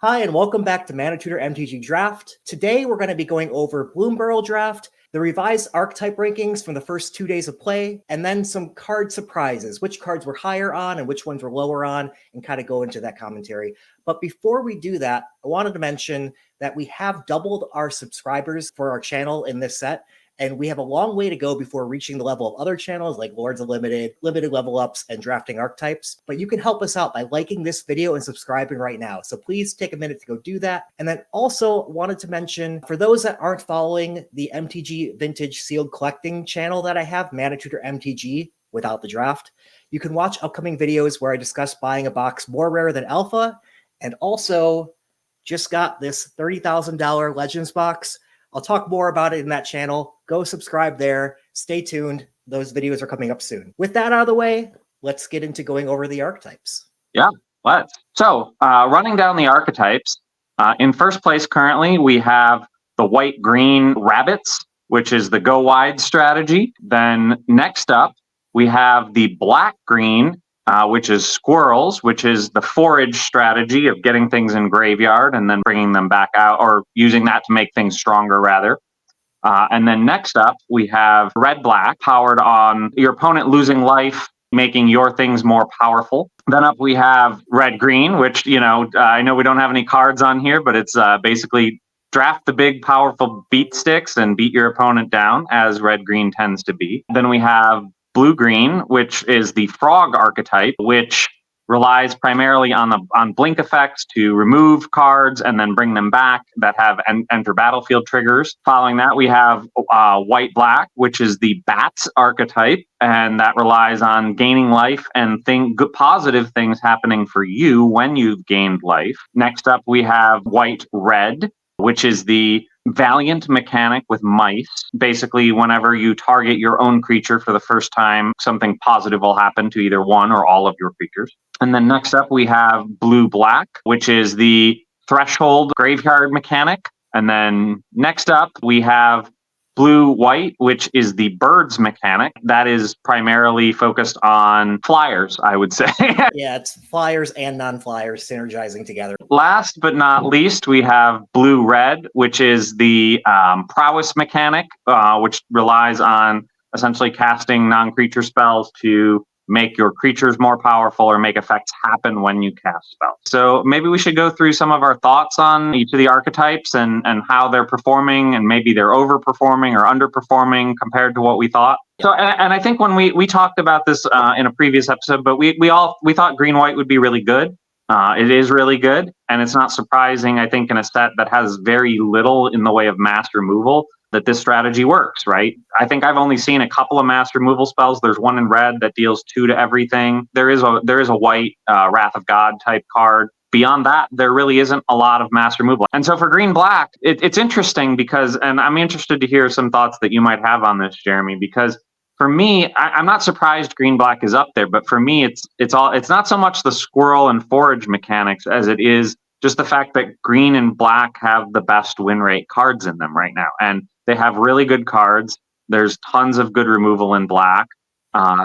Hi, and welcome back to ManaTutor MTG Draft. Today, we're going to be going over Bloomburrow Draft, the revised Archetype rankings from the first 2 days of play, and then some card surprises, which cards were higher on and which ones were lower on, and kind of go into that commentary. But before we do that, I wanted to mention that we have doubled our subscribers for our channel in this set, and we have a long way to go before reaching the level of other channels like Lords of Limited, Limited Level Ups, and Drafting Archetypes. But you can help us out by liking this video and subscribing right now. So please take a minute to go do that. And then also wanted to mention, for those that aren't following the MTG Vintage Sealed Collecting channel that I have, ManaTutor MTG, without the draft, you can watch upcoming videos where I discuss buying a box more rare than Alpha, and also just got this $30,000 Legends box. I'll talk more about it in that channel. Go subscribe there. Stay tuned. Those videos are coming up soon. With that out of the way, let's get into going over the archetypes. Yeah, let's. So running down the archetypes, in first place currently, we have the white-green rabbits, which is the go wide strategy. Then next up, we have the black-green, which is squirrels, which is the forage strategy of getting things in graveyard and then bringing them back out, or using that to make things stronger, rather. And then next up, we have red-black, powered on your opponent losing life, making your things more powerful. Then up we have red-green, which, I know we don't have any cards on here, but it's basically draft the big, powerful beat sticks and beat your opponent down, as red-green tends to be. Then we have blue-green, which is the frog archetype, which relies primarily on blink effects to remove cards and then bring them back that have enter battlefield triggers. Following that, we have white-black, which is the bats archetype, and that relies on gaining life and good positive things happening for you when you've gained life. Next up, we have white-red, which is the valiant mechanic with mice. Basically, whenever you target your own creature for the first time, something positive will happen to either one or all of your creatures. And then next up, we have blue-black, which is the threshold graveyard mechanic. And then next up, we have blue-white, which is the birds mechanic. That is primarily focused on flyers, I would say. Yeah, it's flyers and non-flyers synergizing together. Last but not least, we have blue-red, which is the prowess mechanic, which relies on essentially casting non-creature spells to make your creatures more powerful or make effects happen when you cast spells. So maybe we should go through some of our thoughts on each of the archetypes and how they're performing, and maybe they're overperforming or underperforming compared to what we thought. So, and I think when we talked about this in a previous episode, but we thought green-white would be really good. It is really good, and it's not surprising, I think, in a set that has very little in the way of mass removal, that this strategy works, right? I think I've only seen a couple of mass removal spells. There's one in red that deals 2 to everything. There is a white Wrath of God type card. Beyond that, there really isn't a lot of mass removal. And so for green-black, it's interesting because, and I'm interested to hear some thoughts that you might have on this, Jeremy, because for me, I'm not surprised green-black is up there, but for me, it's not so much the squirrel and forage mechanics as it is just the fact that green and black have the best win rate cards in them right now. And they have really good cards. There's tons of good removal in black.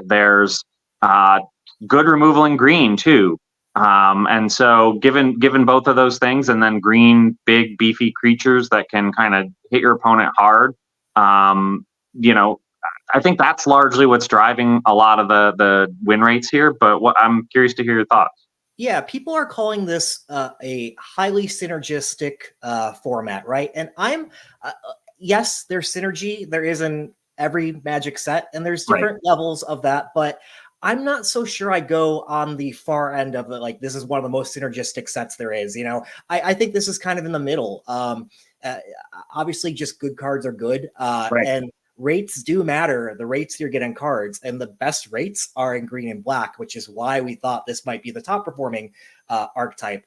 There's good removal in green too. And so given both of those things, and then green, big, beefy creatures that can kind of hit your opponent hard, I think that's largely what's driving a lot of the win rates here. But I'm curious to hear your thoughts. Yeah, people are calling this a highly synergistic format, right? And yes, there's synergy. There is in every Magic set, and there's different levels of that. But I'm not so sure I go on the far end of it. Like, this is one of the most synergistic sets there is. I think this is kind of in the middle. Obviously, just good cards are good, and rates do matter. The rates you're getting cards, and the best rates are in green and black, which is why we thought this might be the top performing archetype.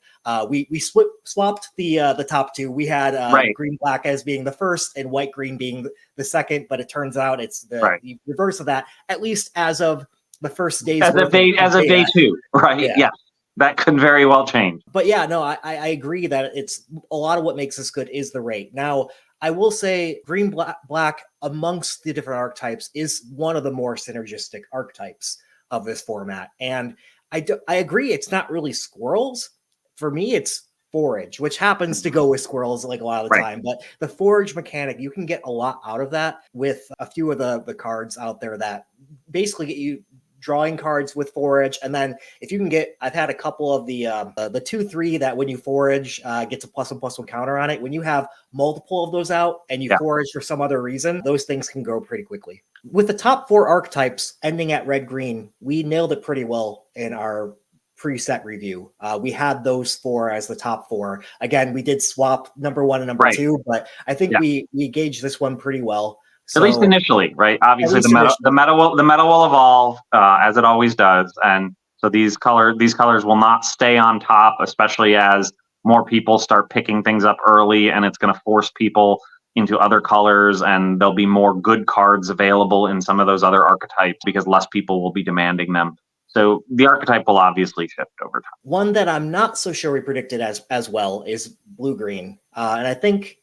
We swapped the top two. We had green black as being the first and white green being the second, but it turns out it's the reverse of that, at least as of the first days. As of day 2, right? Yeah. That could very well change. But yeah, no, I agree that it's a lot of what makes this good is the rate. Now, I will say green black amongst the different archetypes is one of the more synergistic archetypes of this format. And I agree, it's not really squirrels. For me, it's forage, which happens to go with squirrels like a lot of the time. But the forage mechanic, you can get a lot out of that with a few of the cards out there that basically get you drawing cards with forage. And then if you can get, I've had a couple of the 2/3 that when you forage gets a +1/+1 counter on it. When you have multiple of those out and you forage for some other reason, those things can go pretty quickly. With the top 4 archetypes ending at red-green, we nailed it pretty well in our preset review. We had those 4 as the top 4. Again, we did swap number 1 and number 2, but I think we gauged this one pretty well. So, at least initially, right? Obviously, the meta will evolve as it always does, and so these colors will not stay on top, especially as more people start picking things up early, and it's going to force people into other colors, and there'll be more good cards available in some of those other archetypes because less people will be demanding them. So the archetype will obviously shift over time. One that I'm not so sure we predicted as well is blue-green. And I think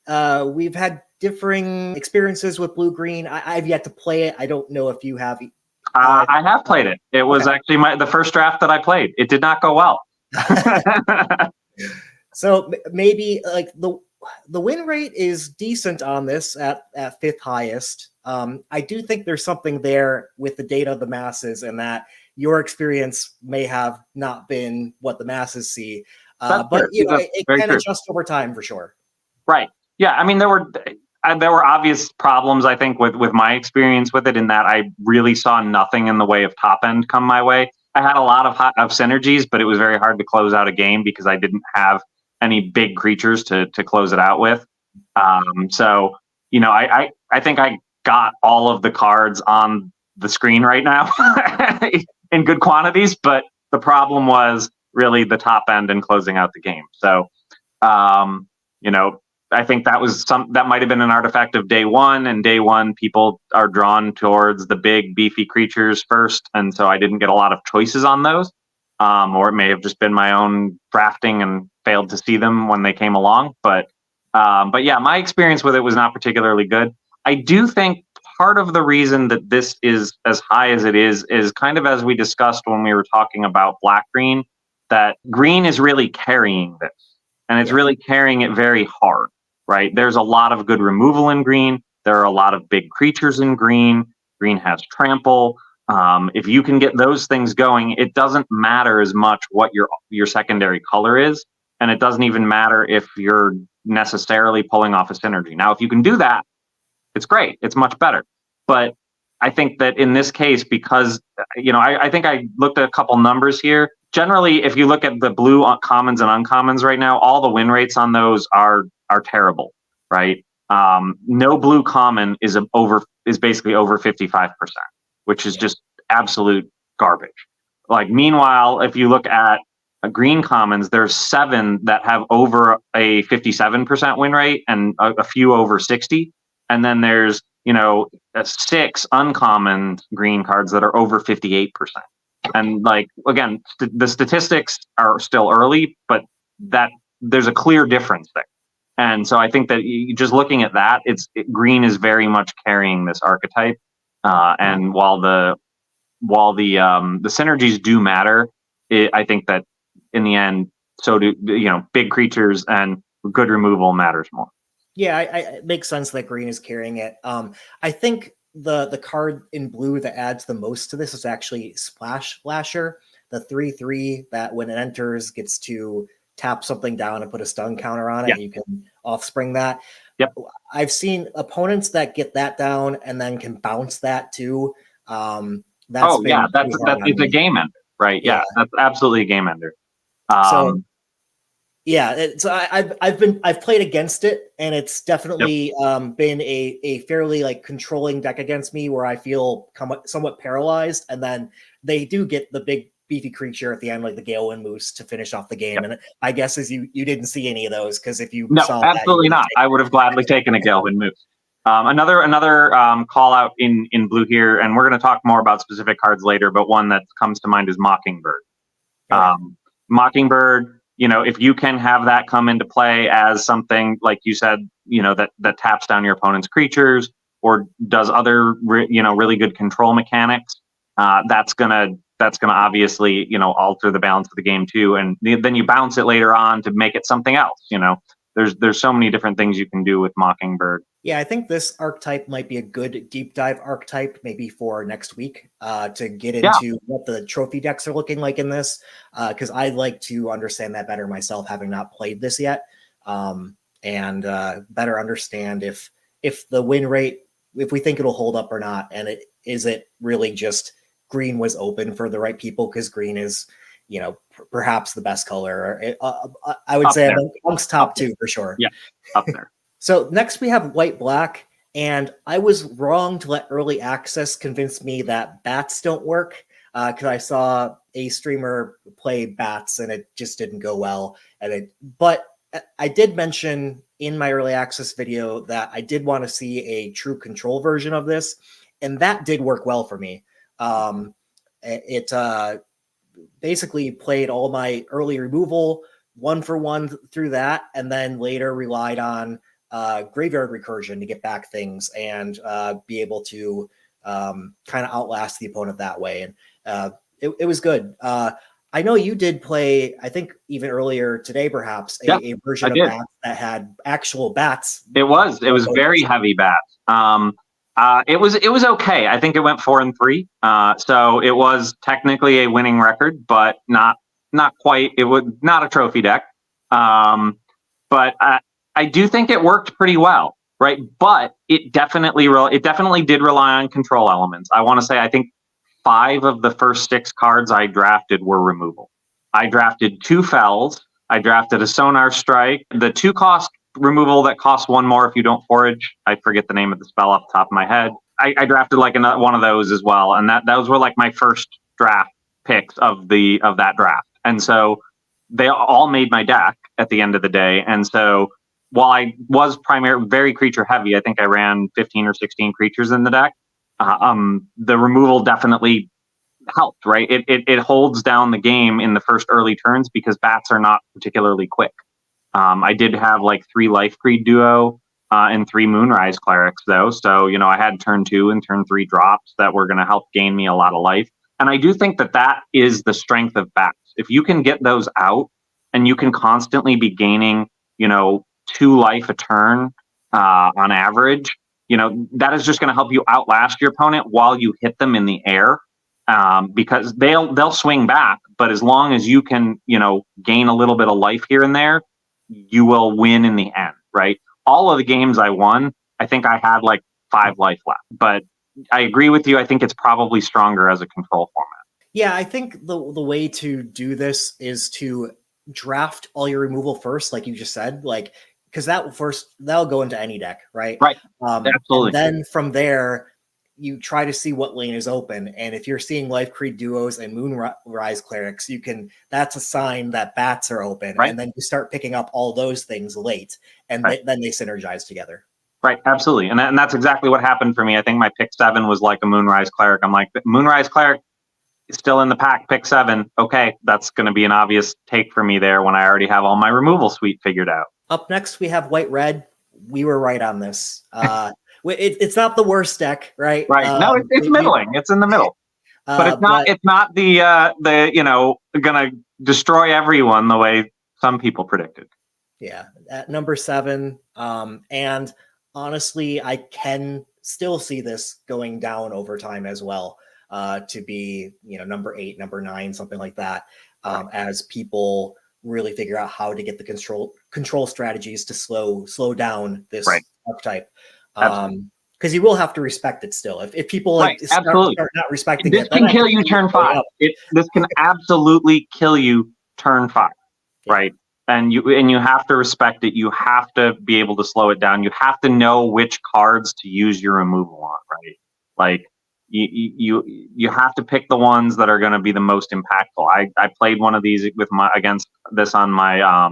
we've had differing experiences with blue-green. I've yet to play it. I don't know if you have. I have played it. It was actually the first draft that I played. It did not go well. So maybe like the win rate is decent on this at 5th highest. I do think there's something there with the data of the masses and that your experience may have not been what the masses see, but you know, it can adjust over time for sure. Right. Yeah. I mean, there were obvious problems, I think, with my experience with it in that I really saw nothing in the way of top end come my way. I had a lot of synergies, but it was very hard to close out a game because I didn't have any big creatures to close it out with. So, you know, I think I got all of the cards on the screen right now in good quantities, but the problem was really the top end and closing out the game. So, you know, I think that might have been an artifact of day one, and day one people are drawn towards the big beefy creatures first, and so I didn't get a lot of choices on those, or it may have just been my own drafting and failed to see them when they came along. But yeah, my experience with it was not particularly good. I do think part of the reason that this is as high as it is kind of as we discussed when we were talking about black-green, that green is really carrying this, and it's really carrying it very hard, right? There's a lot of good removal in green. There are a lot of big creatures in green. Green has trample. If you can get those things going, it doesn't matter as much what your secondary color is, and it doesn't even matter if you're necessarily pulling off a synergy. Now, if you can do that, it's great. It's much better. But I think that in this case, because, you know, I think I looked at a couple numbers here. Generally, if you look at the blue commons and uncommons right now, all the win rates on those are terrible, right? No blue common is basically over 55%, which is just absolute garbage. Like, meanwhile, if you look at green commons, there's 7 that have over a 57% win rate and a few over 60. And then there's, you know, 6 uncommon green cards that are over 58%. And like, again, the statistics are still early, but that there's a clear difference there. And so I think that just looking at that, green is very much carrying this archetype. And while the synergies do matter, I think that in the end, so do, you know, big creatures and good removal matters more. Yeah, it makes sense that green is carrying it. I think the card in blue that adds the most to this is actually Splash Splasher, the 3/3 that when it enters gets to tap something down and put a stun counter on it. Yeah. You can offspring that. Yep. I've seen opponents that get that down and then can bounce that too. That's it's a game ender, right? Yeah, that's absolutely a game ender. I've played against it, and it's definitely been a fairly like controlling deck against me where I feel somewhat paralyzed, and then they do get the big beefy creature at the end, like the Galewind Moose, to finish off the game. And I guess as you didn't see any of those, because if you saw absolutely not, I would have gladly taken a Galewind Moose. Another call out in blue here, and we're going to talk more about specific cards later, but one that comes to mind is Mockingbird. Mockingbird, you know, if you can have that come into play as something like you said, you know, that taps down your opponent's creatures or does other really good control mechanics, that's gonna that's going to obviously, alter the balance of the game too. And then you bounce it later on to make it something else. There's so many different things you can do with Mockingbird. Yeah, I think this archetype might be a good deep dive archetype, maybe for next week, to get into what the trophy decks are looking like in this, because I'd like to understand that better myself, having not played this yet, and better understand if the win rate, if we think it'll hold up or not, and is it really just green was open for the right people, because green is, perhaps the best color. I would say amongst top two for sure. Yeah, up there. So next we have white black, and I was wrong to let early access convince me that bats don't work, because I saw a streamer play bats and it just didn't go well. But I did mention in my early access video that I did want to see a true control version of this, and that did work well for me. It basically played all my early removal 1-for-1 through that, and then later relied on graveyard recursion to get back things and be able to kind of outlast the opponent that way. And it was good. I know you did play, I think even earlier today, perhaps a version of bats that had actual bats. It was very heavy bats. It was okay. I think it went 4-3. So it was technically a winning record, but not quite. It was not a trophy deck. But I do think it worked pretty well, right? But it definitely did rely on control elements. I want to say I think 5 of the first 6 cards I drafted were removal. I drafted 2 Fells. I drafted a Sonar Strike. The 2-cost removal that costs 1 more if you don't forage. I forget the name of the spell off the top of my head. I drafted like one of those as well, and those were like my first draft picks of that draft. And so they all made my deck at the end of the day. And so while I was very creature heavy, I think I ran 15 or 16 creatures in the deck. The removal definitely helped, right? It holds down the game in the first early turns because bats are not particularly quick. I did have like 3 Life Creed Duo and 3 Moonrise Clerics though. So, I had turn 2 and turn 3 drops that were going to help gain me a lot of life. And I do think that is the strength of bats. If you can get those out and you can constantly be gaining, 2 life a turn on average, that is just going to help you outlast your opponent while you hit them in the air, because they'll swing back. But as long as you can, gain a little bit of life here and there, you will win in the end, right? All of the games I won, I think I had like 5 life left. But I agree with you. I think it's probably stronger as a control format. Yeah, I think the way to do this is to draft all your removal first, like you just said, because that'll go into any deck, right? Right. Absolutely. And then from there, you try to see what lane is open. And if you're seeing Life Creed Duos and Moonrise Clerics, that's a sign that bats are open. Right. And then you start picking up all those things late, and then they synergize together. Right, absolutely. And that's exactly what happened for me. I think my pick 7 was like a Moonrise Cleric. I'm like, Moonrise Cleric is still in the pack, pick 7. Okay, that's going to be an obvious take for me there when I already have all my removal suite figured out. Up next, we have White Red. We were right on this. It's not the worst deck, right? Right. No, it's middling. It's in the middle. But it's not the gonna destroy everyone the way some people predicted. Yeah, at number 7. And honestly, I can still see this going down over time as well, to be number 8, number 9, something like that, as people really figure out how to get the control strategies to slow down this archetype. Because you will have to respect it still. If people start not respecting this can kill you turn 5. This can absolutely kill you turn 5, right? And you have to respect it. You have to be able to slow it down. You have to know which cards to use your removal on, right? Like you have to pick the ones that are going to be the most impactful. I played one of these against this on my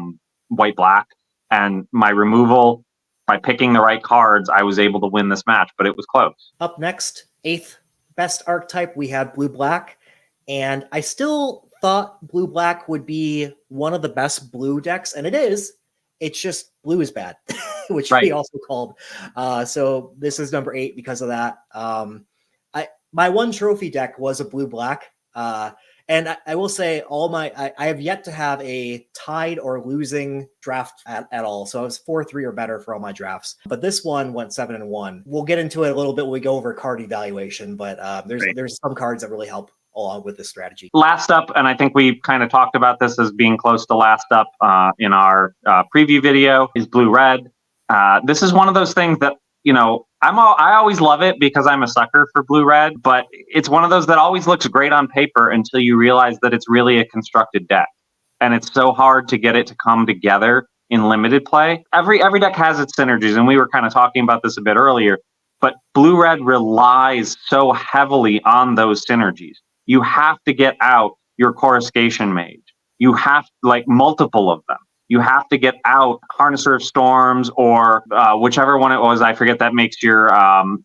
white black, and my removal, by picking the right cards, I was able to win this match, but it was close. Up next, 8th best archetype, we had blue black, and I still thought blue black would be one of the best blue decks, and it is. It's just blue is bad, which we also called. So this is number 8 because of that. My one trophy deck was a blue black, And I will say I have yet to have a tied or losing draft at all. So I was 4-3 or better for all my drafts. But this one went 7-1. We'll get into it a little bit when we go over card evaluation, but there's some cards that really help along with this strategy. Last up, and I think we kind of talked about this as being close to last up in our preview video, is blue-red. This is one of those things that, I always love it because I'm a sucker for blue-red, but it's one of those that always looks great on paper until you realize that it's really a constructed deck. And it's so hard to get it to come together in limited play. Every deck has its synergies, and we were kind of talking about this a bit earlier, but blue-red relies so heavily on those synergies. You have to get out your Coruscation Mage. You have, multiple of them. You have to get out Harnesser of Storms or whichever one it was. I forget, that makes your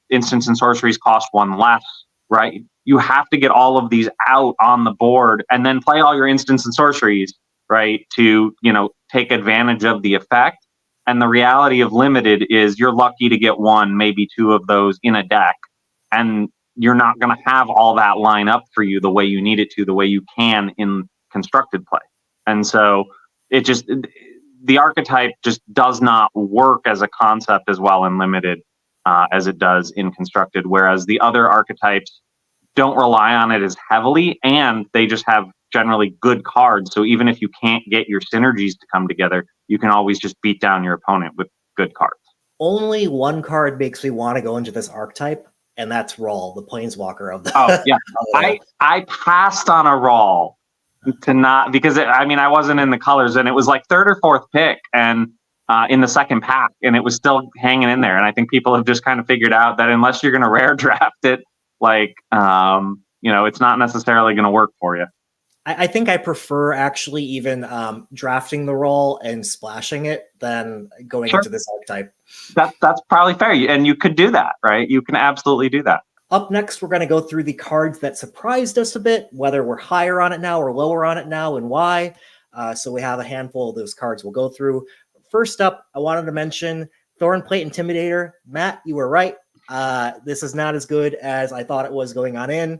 instants and sorceries cost one less, right? You have to get all of these out on the board and then play all your instants and sorceries, right, to, take advantage of the effect. And the reality of limited is you're lucky to get one, maybe two of those in a deck. And you're not going to have all that line up for you the way you need it to, the way you can in constructed play. And so the archetype just does not work as a concept as well in limited as it does in constructed, whereas the other archetypes don't rely on it as heavily, and they just have generally good cards. So even if you can't get your synergies to come together, you can always just beat down your opponent with good cards. Only one card makes me want to go into this archetype, and that's Rawl, the Planeswalker of the. Oh yeah, I passed on a Rawl to not, because I wasn't in the colors, and it was like third or fourth pick, and in the second pack, and it was still hanging in there. And I think people have just kind of figured out that unless you're going to rare draft it, it's not necessarily going to work for you. I think I prefer actually even drafting the Rawl and splashing it than going into this archetype. That's probably fair, and you could do that, right? You can absolutely do that. Up next, we're going to go through the cards that surprised us a bit, whether we're higher on it now or lower on it now, and why. So we have a handful of those cards we'll go through. First up, I wanted to mention Thornplate Intimidator. Matt, you were right. This is not as good as I thought it was going on in.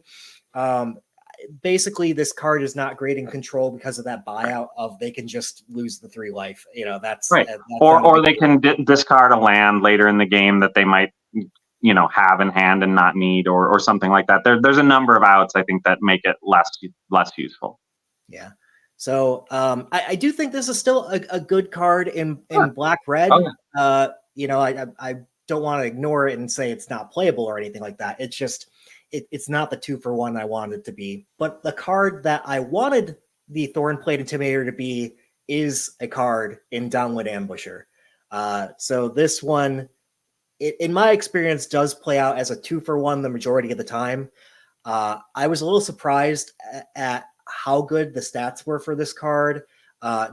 Basically, this card is not great in control because of that buyout of they can just lose the 3 life. That's right. Or they can discard a land later in the game that they might have in hand and not need, or something like that. There's a number of outs, I think, that make it less useful. Yeah. So I do think this is still a good card in black-red. Oh, yeah. I don't want to ignore it and say it's not playable or anything like that. It's just it's not the 2-for-1 I wanted it to be. But the card that I wanted the Thornplate Intimidator to be is a card in Downwind Ambusher. So this one, in my experience, does play out as a 2-for-1 the majority of the time. I was a little surprised at how good the stats were for this card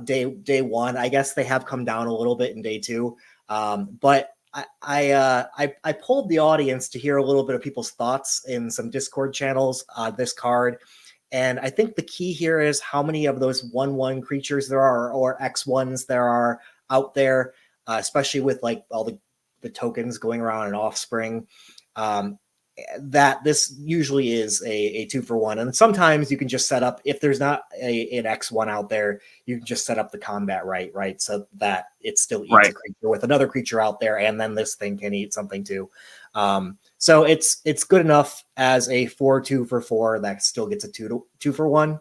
day one. I guess they have come down a little bit in day two, but I polled the audience to hear a little bit of people's thoughts in some Discord channels on this card. And I think the key here is how many of those 1/1 creatures there are, or X1s there are out there, especially with all the tokens going around in Offspring, that this usually is a 2-for-1. And sometimes you can just set up, if there's not an X1 out there, you can just set up the combat right? So that it still eats a creature with another creature out there, and then this thing can eat something too. So it's good enough as a 4/2-for-4 that still gets a 2-for-1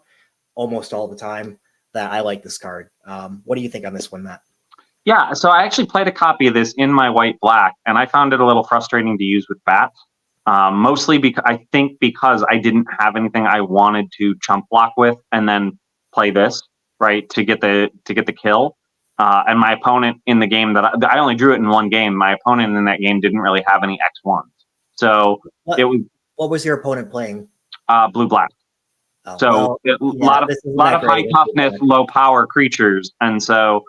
almost all the time, that I like this card. What do you think on this one, Matt? Yeah, so I actually played a copy of this in my white-black, and I found it a little frustrating to use with bats. Mostly because I didn't have anything I wanted to chump block with and then play this, right, to get the kill. And my opponent in the game that I only drew it in one game, my opponent in that game didn't really have any X1s. So what was your opponent playing? Blue-black. Oh, so a lot of high toughness, low power creatures, and so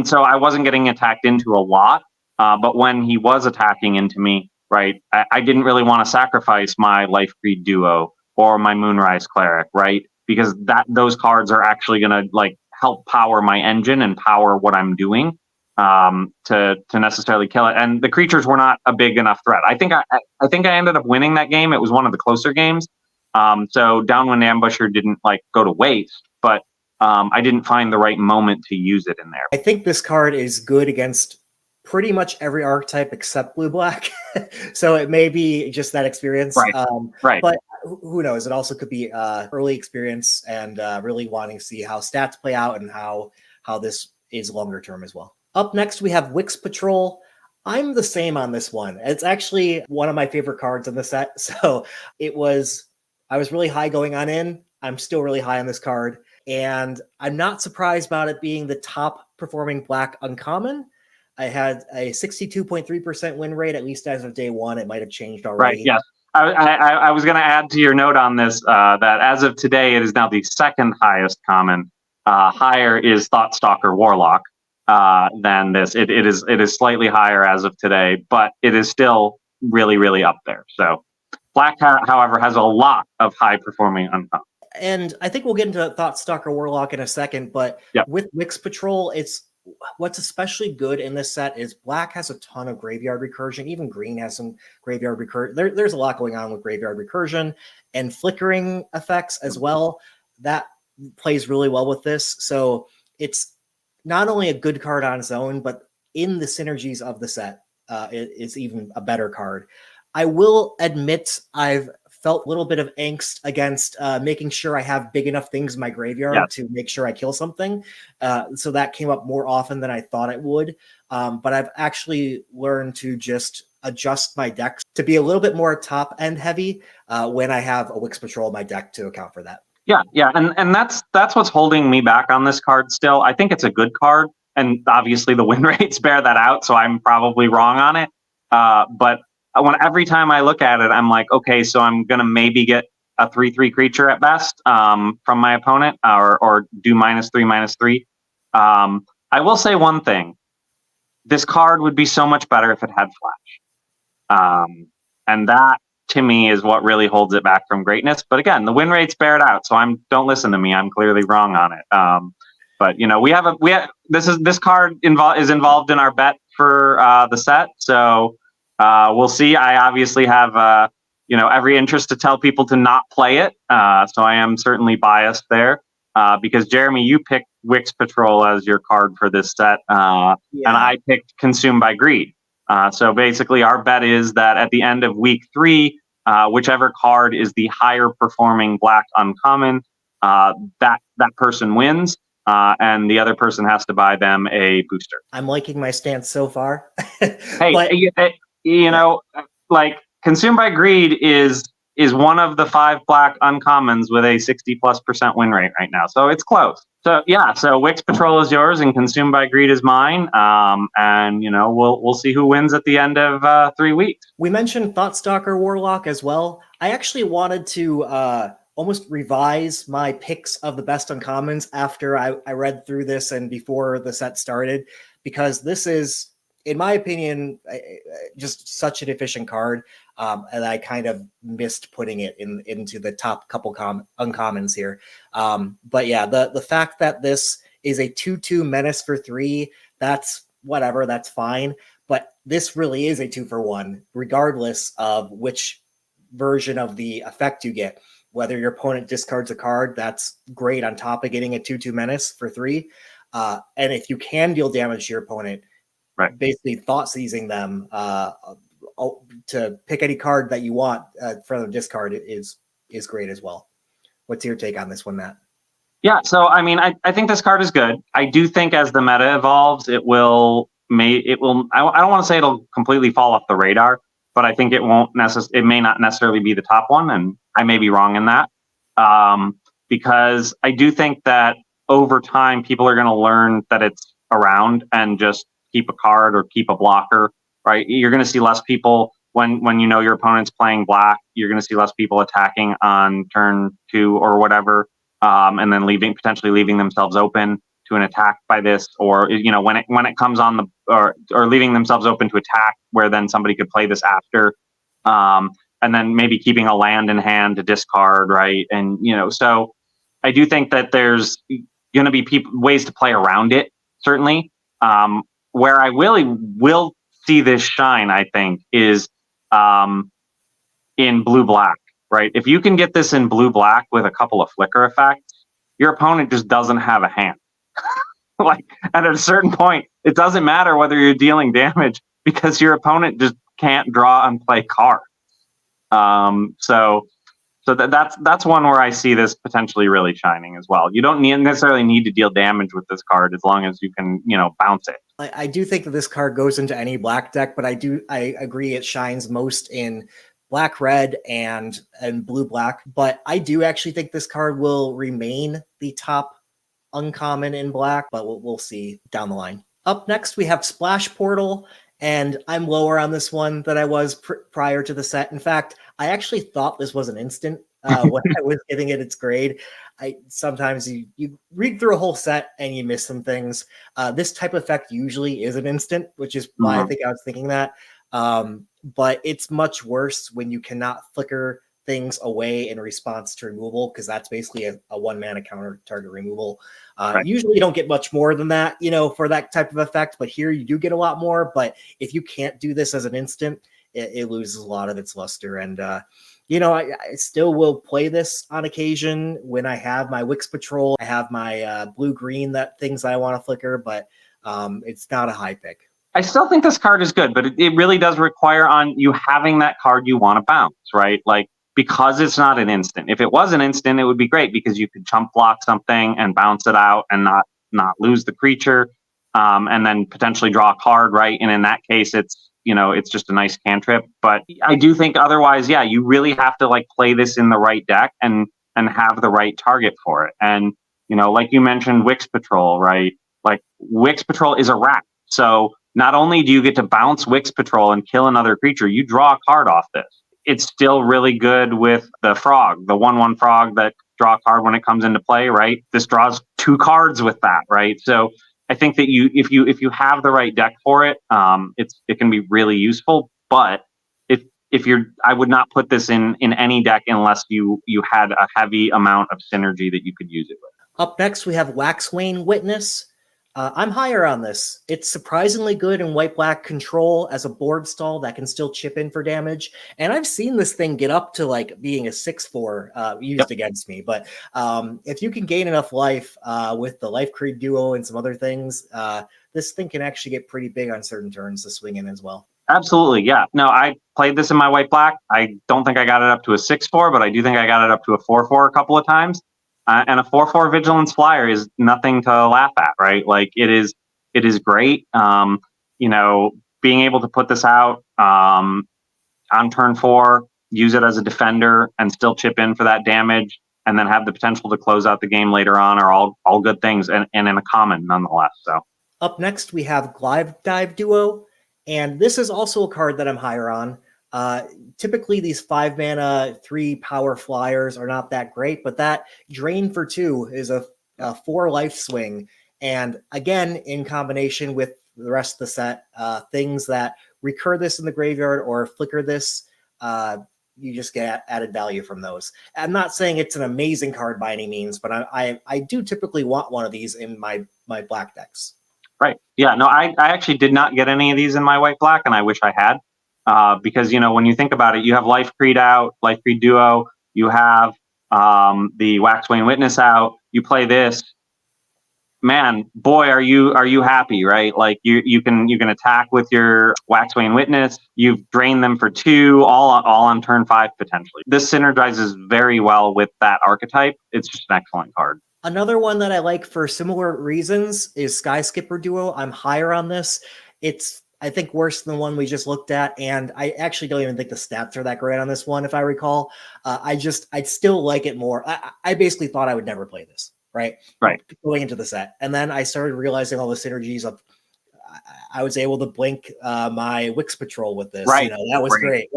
so I wasn't getting attacked into a lot. But when he was attacking into me, right, I didn't really want to sacrifice my Life Creed Duo or my Moonrise Cleric, right, because those cards are actually going to help power my engine and power what I'm doing. to necessarily kill it. And the creatures were not a big enough threat. I think I ended up winning that game. It was one of the closer games. So Downwind Ambusher didn't like go to waste, but I didn't find the right moment to use it in there. I think this card is good against pretty much every archetype except blue-black. So it may be just that experience. Right. But who knows? It also could be early experience and really wanting to see how stats play out and how this is longer term as well. Up next, we have Wix Patrol. I'm the same on this one. It's actually one of my favorite cards in the set. So I was really high going on in. I'm still really high on this card. And I'm not surprised about it being the top performing black uncommon. I had a 62.3% win rate, at least as of day one. It might have changed already. Right, yes. I was going to add to your note on this that as of today, it is now the second highest common. Higher is Thoughtstalker Warlock than this. It is slightly higher as of today, but it is still really, really up there. So black, however, has a lot of high performing uncommon. And I think we'll get into Thoughtstalker Warlock in a second, but with Wix Patrol, what's especially good in this set is black has a ton of graveyard recursion. Even green has some graveyard recursion. There's a lot going on with graveyard recursion and flickering effects as well. That plays really well with this. So it's not only a good card on its own, but in the synergies of the set, it is even a better card. I will admit I've felt a little bit of angst against making sure I have big enough things in my graveyard to make sure I kill something. So that came up more often than I thought it would. But I've actually learned to just adjust my deck to be a little bit more top end heavy when I have a Wix Patrol in my deck to account for that. Yeah. And that's what's holding me back on this card still. I think it's a good card. And obviously the win rates bear that out. So I'm probably wrong on it. But every time I look at it, I'm like, okay, so I'm going to maybe get a 3/3 creature at best from my opponent or do -3/-3. I will say one thing. This card would be so much better if it had flash. And that, to me, is what really holds it back from greatness. But again, the win rates bear it out. So don't listen to me. I'm clearly wrong on it. But this card is involved in our bet for the set. So we'll see. I obviously have every interest to tell people to not play it. So I am certainly biased there because Jeremy, you picked Wix Patrol as your card for this set, and I picked Consumed by Greed. So basically, our bet is that at the end of week 3, whichever card is the higher performing black uncommon, that person wins. And the other person has to buy them a booster. I'm liking my stance so far. Like Consumed by Greed is one of the 5 black uncommons with a 60+% win rate right now. So it's close. So Wix Patrol is yours and Consumed by Greed is mine. And we'll see who wins at the end of 3 weeks. We mentioned Thoughtstalker Warlock as well. I actually wanted to almost revise my picks of the best uncommons after I read through this and before the set started, because this is, in my opinion, just such an efficient card, and I kind of missed putting it into the top couple uncommons here. But yeah, the fact that this is a 2/2 menace for 3, that's whatever, that's fine. But this really is a 2-for-1, regardless of which version of the effect you get. Whether your opponent discards a card, that's great on top of getting a 2/2 menace for 3. And if you can deal damage to your opponent, basically thought seizing them to pick any card that you want from the discard is great as well. What's your take on this one, Matt? Yeah, so I mean, I think this card is good. I do think as the meta evolves, it will. I don't want to say it'll completely fall off the radar, but I think it won't it may not necessarily be the top one, and I may be wrong in that. Because I do think that over time, people are going to learn that it's around and just keep a card or keep a blocker, right? You're going to see less people when your opponent's playing black. You're going to see less people attacking on turn 2 or whatever, and then potentially leaving themselves open to an attack by this, or when it comes on or leaving themselves open to attack, where then somebody could play this after, and then maybe keeping a land in hand to discard, right? And so I do think that there's going to be ways to play around it, certainly. where I really will see this shine, I think, is in blue-black, right? If you can get this in blue-black with a couple of flicker effects, your opponent just doesn't have a hand. Like, at a certain point, it doesn't matter whether you're dealing damage because your opponent just can't draw and play cards. So that's one where I see this potentially really shining as well. You don't necessarily need to deal damage with this card as long as you can, bounce it. I do think that this card goes into any black deck, but I agree it shines most in black red and blue black. But I do actually think this card will remain the top uncommon in black, but we'll see down the line. Up next, we have Splash Portal, and I'm lower on this one than I was prior to the set. In fact, I actually thought this was an instant when I was giving it its grade. Sometimes you read through a whole set and you miss some things. This type of effect usually is an instant, which is why I think I was thinking that. But it's much worse when you cannot flicker things away in response to removal, because that's basically a one mana counter target removal. Right. Usually you don't get much more than that, for that type of effect, but here you do get a lot more. But if you can't do this as an instant, it loses a lot of its luster. And I still will play this on occasion when I have my Wix Patrol. I have my blue-green things I want to flicker, but it's not a high pick. I still think this card is good, but it really does require on you having that card you want to bounce, right? Like, because it's not an instant. If it was an instant, it would be great because you could chump block something and bounce it out and not lose the creature, and then potentially draw a card, right? And in that case, it's just a nice cantrip. But I do think otherwise, yeah, you really have to play this in the right deck and have the right target for it. And like you mentioned, Wix Patrol, right? Like, Wix Patrol is a rat, so not only do you get to bounce Wix Patrol and kill another creature, you draw a card off this. It's still really good with the frog, the 1/1 frog that draw a card when it comes into play, right? This draws 2 cards with that, right? So I think that if you have the right deck for it, it can be really useful. But I would not put this in any deck unless you had a heavy amount of synergy that you could use it with. Up next, we have Waxwing Witness. I'm higher on this. It's surprisingly good in white-black control as a board stall that can still chip in for damage. And I've seen this thing get up to being a 6/4 used against me. But if you can gain enough life with the Life Creed Duo and some other things, this thing can actually get pretty big on certain turns to swing in as well. Absolutely, yeah. No, I played this in my white-black. I don't think I got it up to a 6/4, but I do think I got it up to a 4/4 a couple of times. And a 4/4 Vigilance Flyer is nothing to laugh at, right? Like, it is great. Being able to put this out on turn 4, use it as a defender, and still chip in for that damage, and then have the potential to close out the game later on are all good things, and in a common nonetheless. So up next, we have Glide Dive Duo, and this is also a card that I'm higher on. Typically these 5 mana 3 power flyers are not that great, but that drain for 2 is a 4 life swing. And again, in combination with the rest of the set, things that recur this in the graveyard or flicker this, you just get added value from those. I'm not saying it's an amazing card by any means, but I do typically want one of these in my black decks. Right. Yeah, no, I actually did not get any of these in my white-black, and I wish I had. Because, when you think about it, you have Life Creed out, Life Creed Duo, you have the Waxwing Witness out, you play this, man, boy, are you happy, right? Like, you can attack with your Waxwing Witness, you've drained them for 2, all on turn 5 potentially. This synergizes very well with that archetype. It's just an excellent card. Another one that I like for similar reasons is Sky Skipper Duo. I'm higher on this. It's, I think, worse than the one we just looked at, and I actually don't even think the stats are that great on this one, if I recall. I'd still like it more. I basically thought I would never play this, right? Going into the set. And then I started realizing all the synergies of, I was able to blink my Wix Patrol with this. Right. That was great.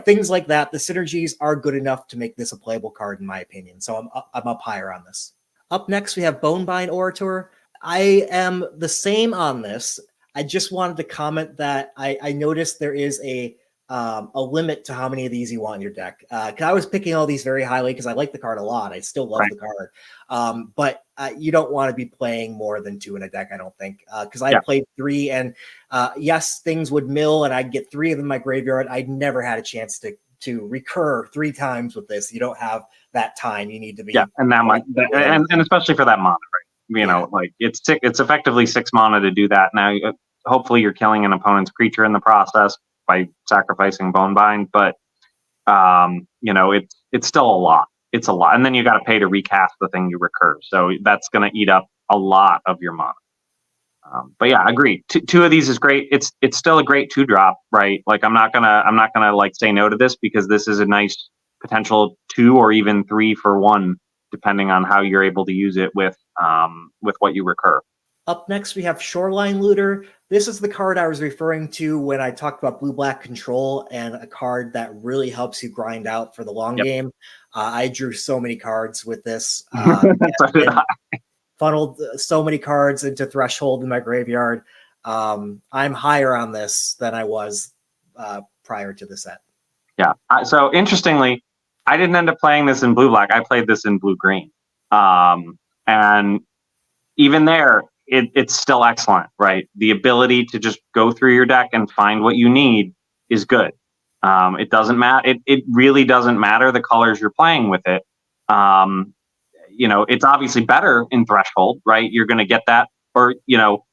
Things like that. The synergies are good enough to make this a playable card, in my opinion. So I'm up higher on this. Up next, we have Bonebind Orator. I am the same on this. I just wanted to comment that I noticed there is a a limit to how many of these you want in your deck. Because I was picking all these very highly because I like the card a lot. I still love the card. But you don't want to be playing more than 2 in a deck, I don't think. Because I played 3, and yes, things would mill, and I'd get 3 of them in my graveyard. I never had a chance to recur 3 times with this. You don't have that time. You need to be and that might, and especially for that mana, right? You know, like it's effectively 6 mana to do that. Now, hopefully, you're killing an opponent's creature in the process by sacrificing Bonebind, but you know, it's still a lot. It's a lot, and then you got to pay to recast the thing you recur. So that's going to eat up a lot of your mana. But yeah, I agree. Two of these is great. It's still a great 2-drop, right? Like I'm not gonna like say no to this, because this is a nice potential 2 or even 3 for 1, depending on how you're able to use it with what you recur. Up next, we have Shoreline Looter. This is the card I was referring to when I talked about blue-black control, and a card that really helps you grind out for the long game. I drew so many cards with this. So did I. Funneled so many cards into Threshold in my graveyard. I'm higher on this than I was prior to the set. Yeah. So interestingly, I didn't end up playing this in blue-black. I played this in blue-green. And even there, it's still excellent, right? The ability to just go through your deck and find what you need is good. It doesn't matter. It really doesn't matter the colors you're playing with it. You know, it's obviously better in Threshold, right? You're going to get that, or you know,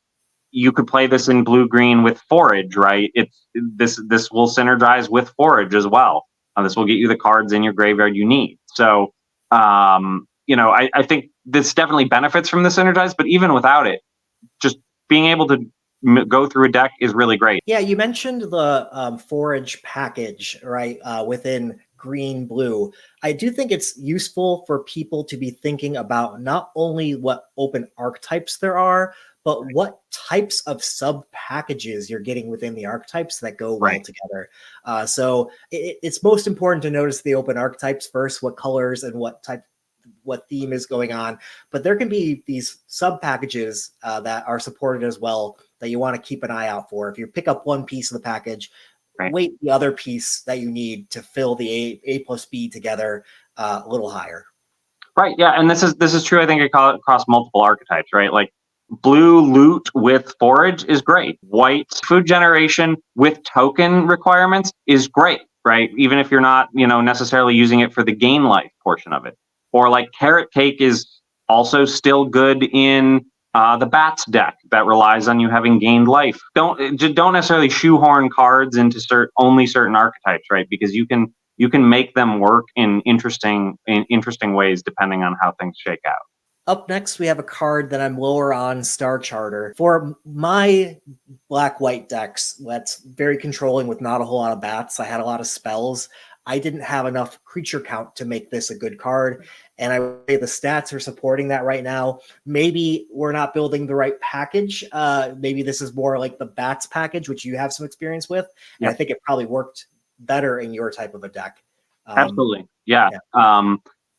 you could play this in blue-green with Forage, right? This will synergize with Forage as well. This will get you the cards in your graveyard you need. So, you know, I think this definitely benefits from the synergize, but even without it, just being able to go through a deck is really great. Yeah, you mentioned the Forage package, right, within green, blue. I do think it's useful for people to be thinking about not only what open archetypes there are, but what types of sub packages you're getting within the archetypes that go well together. So it's most important to notice the open archetypes first, what colors and what theme is going on. But there can be these sub packages that are supported as well that you want to keep an eye out for. If you pick up one piece of the package, weight the other piece that you need to fill the A plus B together a little higher. Right. Yeah. And this is true. I think I call it across multiple archetypes, right? Like blue loot with Forage is great. White food generation with token requirements is great, right? Even if you're not, you know, necessarily using it for the gain life portion of it. Or like Carrot Cake is also still good in the Bats deck that relies on you having gained life. Don't necessarily shoehorn cards into only certain archetypes, right? Because you can make them work in interesting ways depending on how things shake out. Up next, we have a card that I'm lower on, Star Charter. For my black-white decks, that's very controlling with not a whole lot of bats. I had a lot of spells. I didn't have enough creature count to make this a good card, and I would say the stats are supporting that right now. Maybe we're not building the right package. Maybe this is more like the bats package, which you have some experience with, and I think it probably worked better in your type of a deck. Absolutely. Yeah.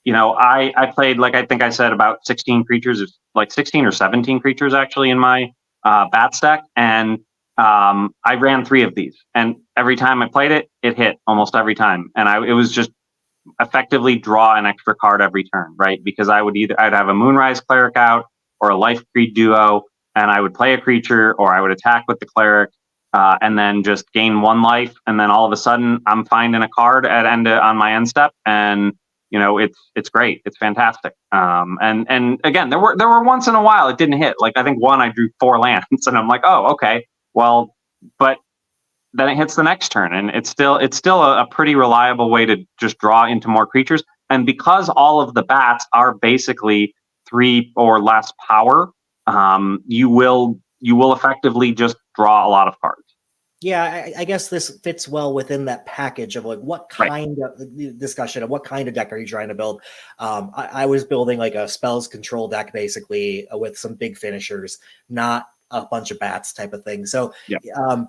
You know, I played, like I think I said, about 16 creatures, like 16 or 17 creatures actually in my bats deck, and I ran 3 of these, and every time I played it, it hit almost every time. And it was just effectively draw an extra card every turn, right? Because I'd have a Moonrise Cleric out or a Life Creed duo, and I would play a creature, or I would attack with the Cleric, and then just gain 1 life, and then all of a sudden I'm finding a card on my end step, and you know, it's great, it's fantastic. And again, there were once in a while it didn't hit. Like I think I drew 4 lands, and I'm like, oh, okay. Well, but then it hits the next turn, and it's still a pretty reliable way to just draw into more creatures. And because all of the bats are basically 3 or less power, you will effectively just draw a lot of cards. Yeah, I guess this fits well within that package of like what kind of discussion of what kind of deck are you trying to build. I was building like a spells control deck basically with some big finishers, not a bunch of bats type of thing. So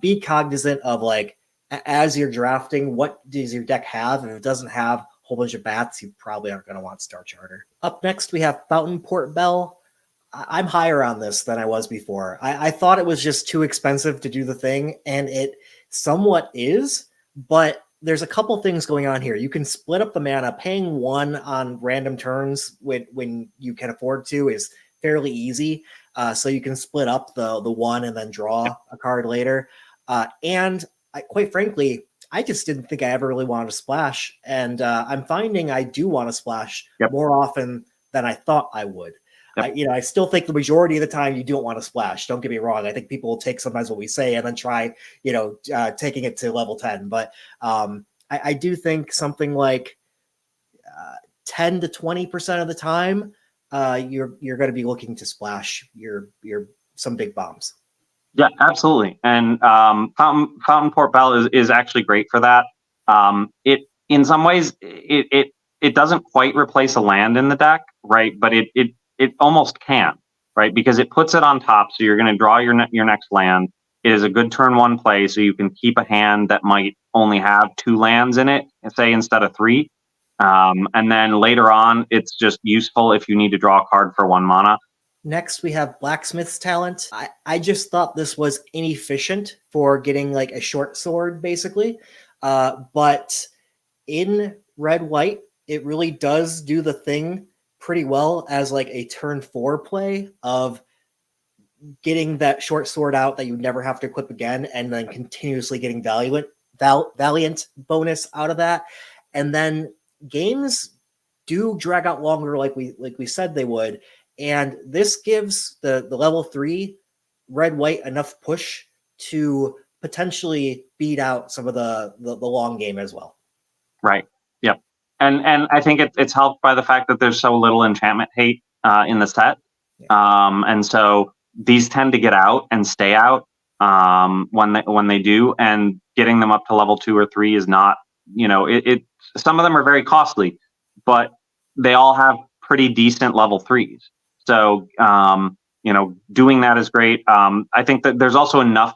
be cognizant of like, as you're drafting, what does your deck have? If it doesn't have a whole bunch of bats, you probably aren't going to want Star Charter. Up next, we have Fountain Port Bell. I'm higher on this than I was before. I thought it was just too expensive to do the thing, and it somewhat is, But there's a couple things going on here. You can split up the mana. Paying 1 on random turns when you can afford to is fairly easy. So you can split up the 1 and then draw a card later. And quite frankly, I just didn't think I ever really wanted to splash. And I'm finding I do want to splash more often than I thought I would. I still think the majority of the time you don't want to splash. Don't get me wrong. I think people will take sometimes what we say and then try, taking it to level 10. But I do think something like 10 to 20% of the time, you're going to be looking to splash your some big bombs. Yeah, absolutely. And Fountain Port Bell is actually great for that. It in some ways it doesn't quite replace a land in the deck, right? But it almost can, right? Because it puts it on top, so you're going to draw your next land. It is a good turn 1 play, so you can keep a hand that might only have 2 lands in it, say instead of 3. And then later on, it's just useful if you need to draw a card for 1 mana. Next, we have Blacksmith's Talent. I just thought this was inefficient for getting like a short sword, basically. But in red-white, it really does do the thing pretty well as like a turn 4 play of getting that short sword out that you never have to equip again, and then continuously getting Valiant bonus out of that. And then games do drag out longer, like we said they would. And this gives the level 3 red-white enough push to potentially beat out some of the long game as well. Right. Yep. And I think it's helped by the fact that there's so little enchantment hate in the set. And so these tend to get out and stay out when they do, and getting them up to level 2 or 3 is not, some of them are very costly, but they all have pretty decent level 3s. So, doing that is great. I think that there's also enough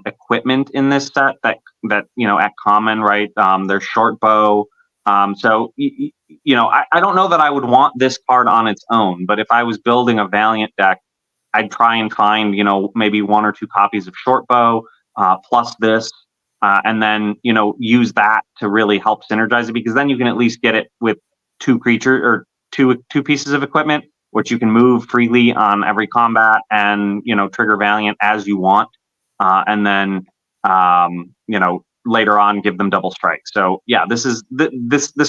equipment in this set that at common, right? There's short bow. So, I don't know that I would want this card on its own, but if I was building a Valiant deck, I'd try and find, maybe 1 or 2 copies of short bow plus this, and then, use that to really help synergize it, because then you can at least get it with 2 creatures or two pieces of equipment, which you can move freely on every combat and, trigger Valiant as you want. And then, later on give them double strike. So yeah, this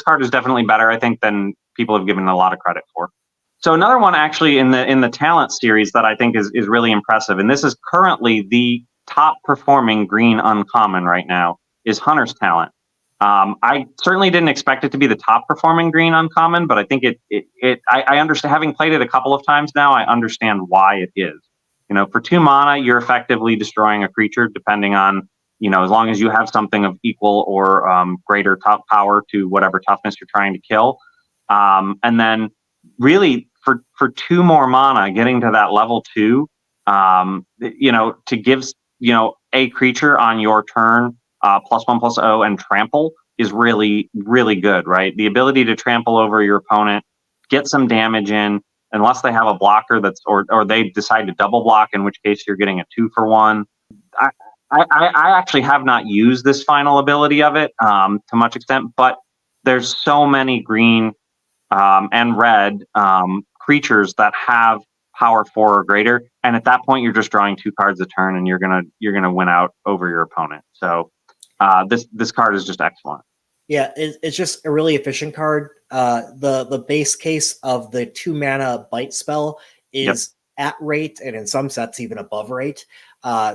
card is definitely better, I think, than people have given a lot of credit for. So another one actually in the talent series that I think is really impressive, and this is currently the top performing green uncommon right now, is Hunter's Talent. I certainly didn't expect it to be the top performing green uncommon, but I think I understand, having played it a couple of times now, I understand why it is. For 2 mana, you're effectively destroying a creature, depending on, as long as you have something of equal or greater top power to whatever toughness you're trying to kill. And then really for 2 more mana, getting to that level 2, to give, a creature on your turn +1/+0 and trample is really, really good, right? The ability to trample over your opponent, get some damage in, unless they have a blocker or they decide to double block, in which case you're getting a 2 for 1. I actually have not used this final ability of it to much extent, but there's so many green and red creatures that have power 4 or greater, and at that point you're just drawing 2 cards a turn, and you're gonna win out over your opponent. So this card is just excellent. Yeah, it's just a really efficient card. The base case of the 2 mana bite spell is at rate, and in some sets even above rate.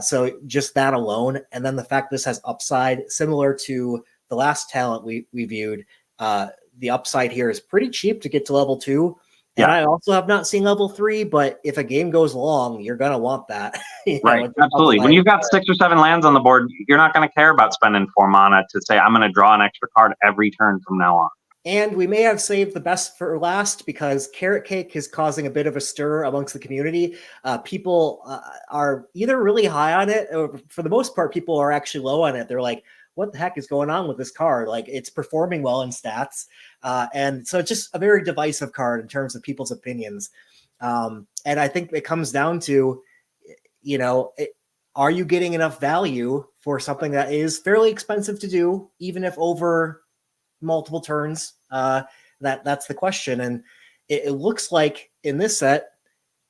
So just that alone, and then the fact this has upside, similar to the last talent we viewed. The upside here is pretty cheap to get to level 2. And I also have not seen level 3, but if a game goes long, you're going to want that. Right, absolutely. When you've got 6 or 7 lands on the board, you're not going to care about spending 4 mana to say, I'm going to draw an extra card every turn from now on. And we may have saved the best for last, because Carrot Cake is causing a bit of a stir amongst the community. People are either really high on it, or for the most part, people are actually low on it. They're like, what the heck is going on with this card? Like, it's performing well in stats. And so it's just a very divisive card in terms of people's opinions. And I think it comes down to, are you getting enough value for something that is fairly expensive to do, even if over multiple turns. That's the question. And it looks like in this set,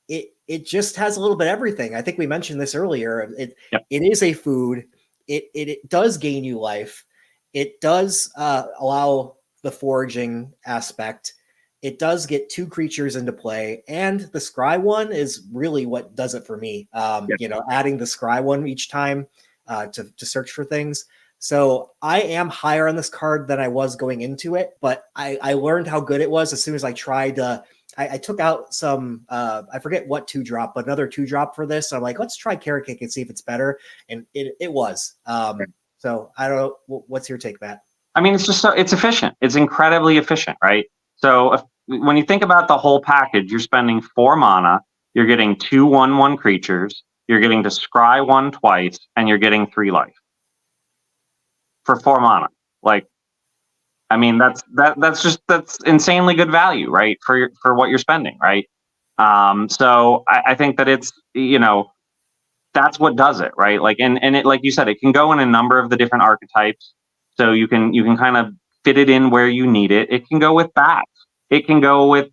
it just has a little bit of everything. I think we mentioned this earlier. It is a food. It does gain you life. It does allow the foraging aspect. It does get 2 creatures into play, and the scry one is really what does it for me. Adding the scry one each time to search for things. So I am higher on this card than I was going into it, but I learned how good it was as soon as I tried to. I took out some, I forget what 2-drop, but another 2-drop for this. So I'm like, let's try Carrot Cake and see if it's better. And it was. So I don't know. What's your take, Matt? I mean, it's efficient. It's incredibly efficient, right? So when you think about the whole package, you're spending 4 mana, you're getting 2 1/1 creatures, you're getting to scry 1 twice, and you're getting 3 life for 4 mana. Like, I mean, that's insanely good value, right? For what you're spending, right? So I think that it's, that's what does it, right? Like, and it, like you said, it can go in a number of the different archetypes. So you can kind of fit it in where you need it. It can go with bats. It can go with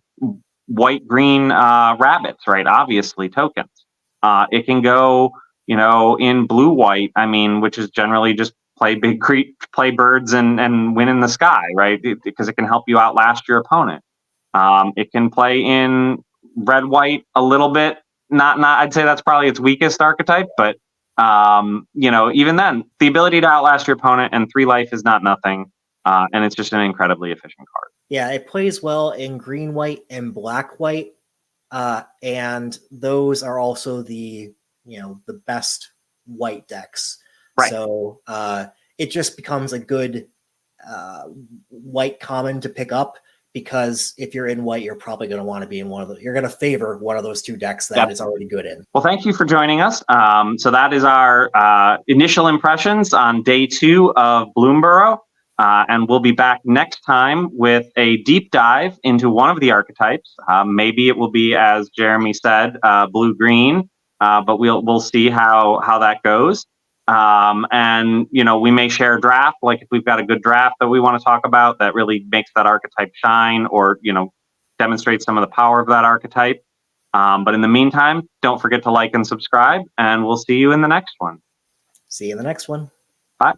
white-green rabbits, right? Obviously, tokens. It can go, in blue-white. I mean, which is generally just play play birds and win in the sky, right? Because it can help you outlast your opponent. It can play in red-white a little bit. Not. I'd say that's probably its weakest archetype, but even then, the ability to outlast your opponent and 3 life is not nothing, and it's just an incredibly efficient card. Yeah, it plays well in green-white and black-white, and those are also the best white decks. Right. So it just becomes a good white common to pick up, because if you're in white, you're probably going to want to be in you're going to favor one of those 2 decks that is already good in. Well, thank you for joining us. So that is our initial impressions on day 2 of Bloomburrow. And we'll be back next time with a deep dive into one of the archetypes. Maybe it will be, as Jeremy said, blue-green, but we'll see how that goes. And we may share a draft, like if we've got a good draft that we want to talk about that really makes that archetype shine, or demonstrates some of the power of that archetype. But in the meantime, don't forget to like and subscribe, and we'll see you in the next one. See you in the next one. Bye.